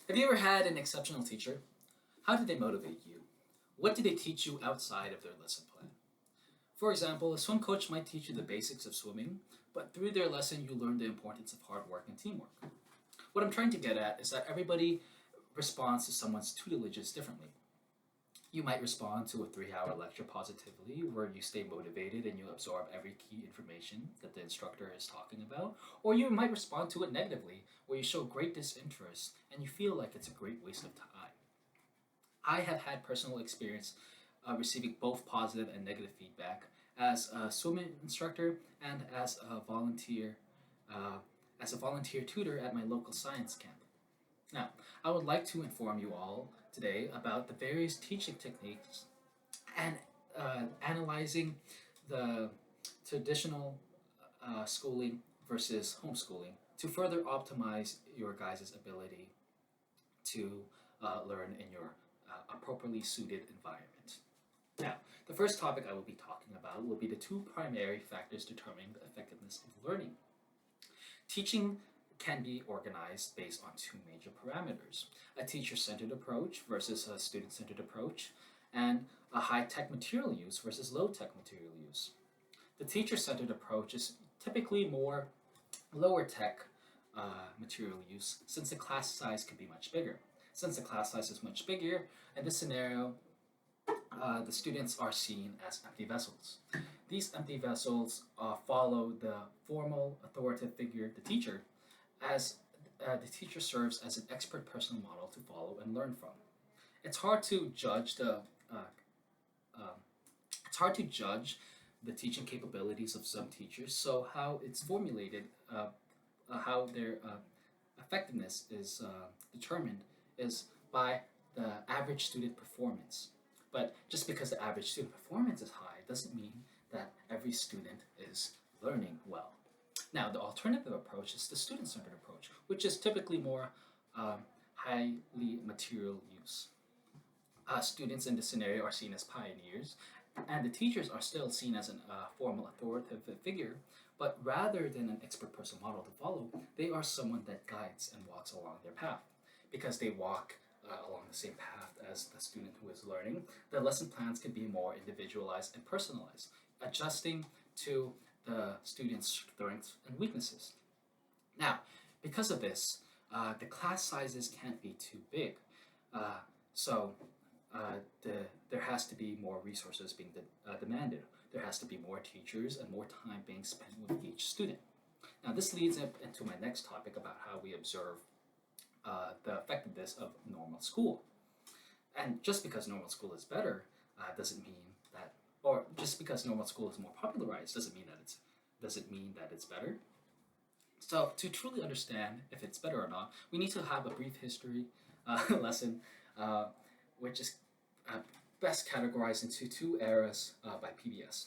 Have you ever had an exceptional teacher? How did they motivate you? What did they teach you outside of their lesson plan? For example, a swim coach might teach you the basics of swimming, but through their lesson you learn the importance of hard work and teamwork. What I'm trying to get at is that everybody responds to someone's tutelage differently. You might respond to a 3 hour lecture positively, where you stay motivated and you absorb every key information that the instructor is talking about. Or you might respond to it negatively, where you show great disinterest and you feel like it's a great waste of time. I have had personal experience receiving both positive and negative feedback as a swimming instructor and uh, as a volunteer tutor at my local science camp. Now, I would like to inform you all today about the various teaching techniques and analyzing the traditional schooling versus homeschooling to further optimize your guys' ability to learn in your appropriately suited environment. Now, the first topic I will be talking about will be the two primary factors determining the effectiveness of learning. Teaching can be organized based on two major parameters: a teacher centered approach versus a student centered approach, and a high tech material use versus low tech material use. The teacher centered approach is typically more lower tech material use since the class size can be much bigger. Since the class size is much bigger, in this scenario, the students are seen as empty vessels. These empty vessels follow the formal authoritative figure, the teacher, as the teacher serves as an expert personal model to follow and learn from. It's hard to judge um, it's hard to judge the teaching capabilities of some teachers. So how it's formulated, how their effectiveness is determined is by the average student performance. But just because the average student performance is high doesn't mean that every student is learning well. Now, the alternative approach is the student-centered approach, which is typically more highly material use. Students in this scenario are seen as pioneers, and the teachers are still seen as a formal authoritative figure, but rather than an expert personal model to follow, they are someone that guides and walks along their path. Because they walk along the same path as the student who is learning, the lesson plans can be more individualized and personalized, adjusting to the student's strengths and weaknesses. Now, because of this, the class sizes can't be too big. So there has to be more resources being demanded. There has to be more teachers and more time being spent with each student. Now, this leads up into my next topic about how we observe the effectiveness of normal school. And just because normal school is better doesn't mean that, or just because normal school is more popularized doesn't mean that it's better. So to truly understand if it's better or not, we need to have a brief history lesson, uh, which is uh, best categorized into two eras by PBS.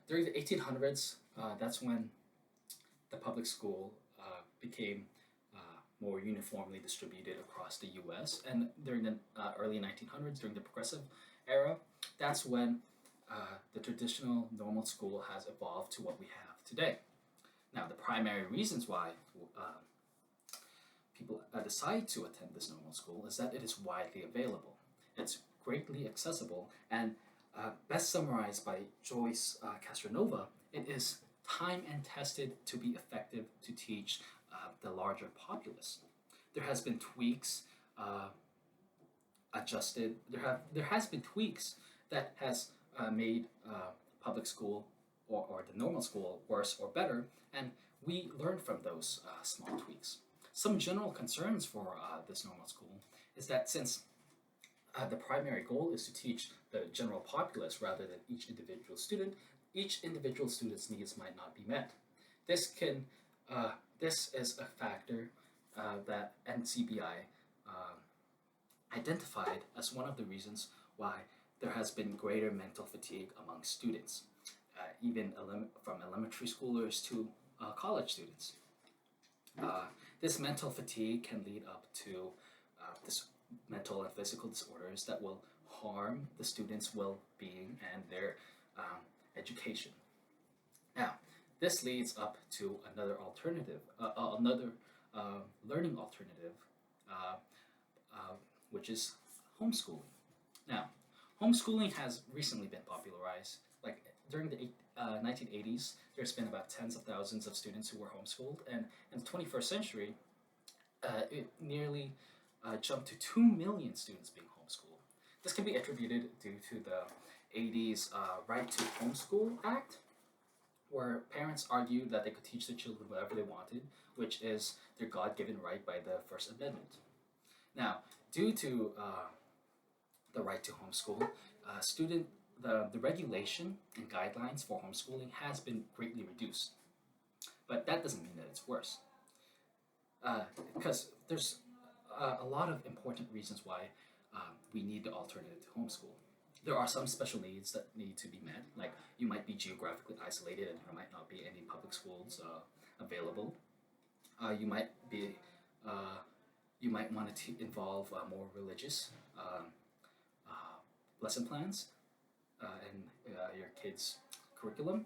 During the 1800s, that's when the public school became more uniformly distributed across the US. And during the early 1900s, during the progressive era, that's when the traditional normal school has evolved to what we have today. Now, the primary reasons why uh, people decide to attend this normal school is that it is widely available. It's greatly accessible, and best summarized by Joyce Castronova, it is time and tested to be effective to teach the larger populace. There has been tweaks adjusted. There has been tweaks that has made public school or the normal school worse or better, and we learn from those small tweaks. Some general concerns for this normal school is that since the primary goal is to teach the general populace rather than each individual student's needs might not be met. This can this is a factor that NCBI identified as one of the reasons why there has been greater mental fatigue among students, even from elementary schoolers to college students. Uh, this mental fatigue can lead up to this mental and physical disorders that will harm the students' well-being and their um, education. Now, this leads up to another learning alternative uh, uh, which is homeschooling. Now, homeschooling has recently been popularized. Like during the 1980s, there's been about tens of thousands of students who were homeschooled, and in the 21st century, it nearly jumped to 2 million students being homeschooled. This can be attributed due to the 80s Right to Homeschool Act, where parents argued that they could teach their children whatever they wanted, which is their God given right by the First Amendment. Now, due to the right to homeschool, the regulation and guidelines for homeschooling has been greatly reduced. But that doesn't mean that it's worse, because there's a lot of important reasons why we need the alternative to homeschool. There are some special needs that need to be met, like you might be geographically isolated and there might not be any public schools available. You might be you might want to involve more religious uh, lesson plans in your kids' curriculum.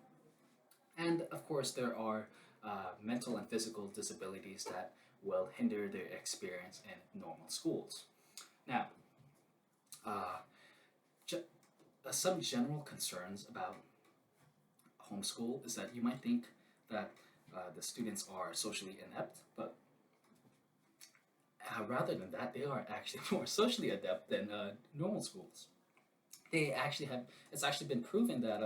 And of course, there are mental and physical disabilities that will hinder their experience in normal schools. Now, uh, ge- some general concerns about homeschool is that you might think that the students are socially inept, but rather than that, they are actually more socially adept than normal schools. They actually have It's actually been proven that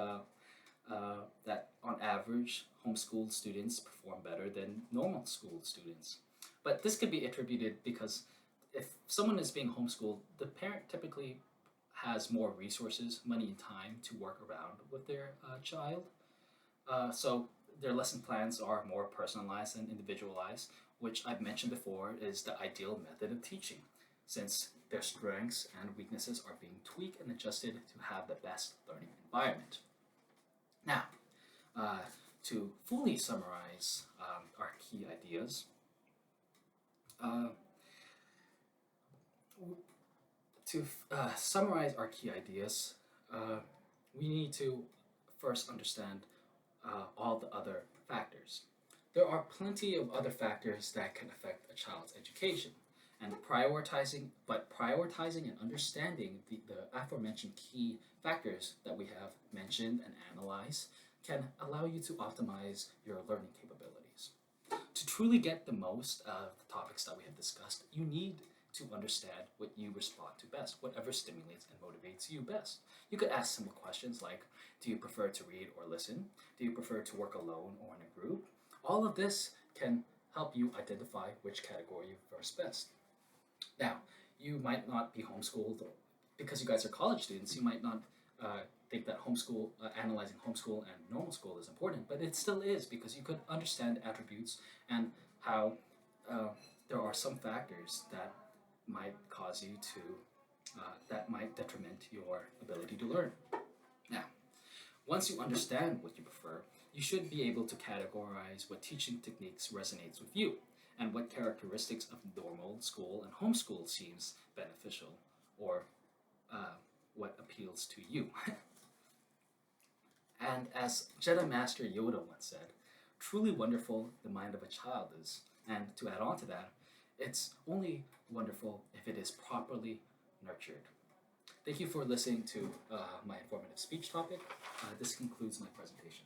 that on average, homeschooled students perform better than normal school students. But this could be attributed because if someone is being homeschooled, the parent typically has more resources, money, and time to work around with their child. So their lesson plans are more personalized and individualized, which I've mentioned before is the ideal method of teaching, since their strengths and weaknesses are being tweaked and adjusted to have the best learning environment. Now, uh, to fully summarize our key ideas, uh, uh, we need to first understand all the other factors. There are plenty of other factors that can affect a child's education, and prioritizing and understanding the aforementioned key factors that we have mentioned and analyzed can allow you to optimize your learning capabilities. To truly get the most of the topics that we have discussed, you need to understand what you respond to best, whatever stimulates and motivates you best. You could ask simple questions like, do you prefer to read or listen? Do you prefer to work alone or in a group? All of this can help you identify which category you first best. Now, you might not be homeschooled because you guys are college students. You might not think that analyzing homeschool and normal school is important, but it still is because you could understand attributes and how uh, there are some factors that might cause you to that might detriment your ability to learn. Now, once you understand what you prefer, you should be able to categorize what teaching techniques resonates with you and what characteristics of normal school and homeschool seems beneficial or what appeals to you. And as Jedi Master Yoda once said, truly wonderful the mind of a child is. And to add on to that, it's only wonderful if it is properly nurtured. Thank you for listening to my informative speech topic. This concludes my presentation.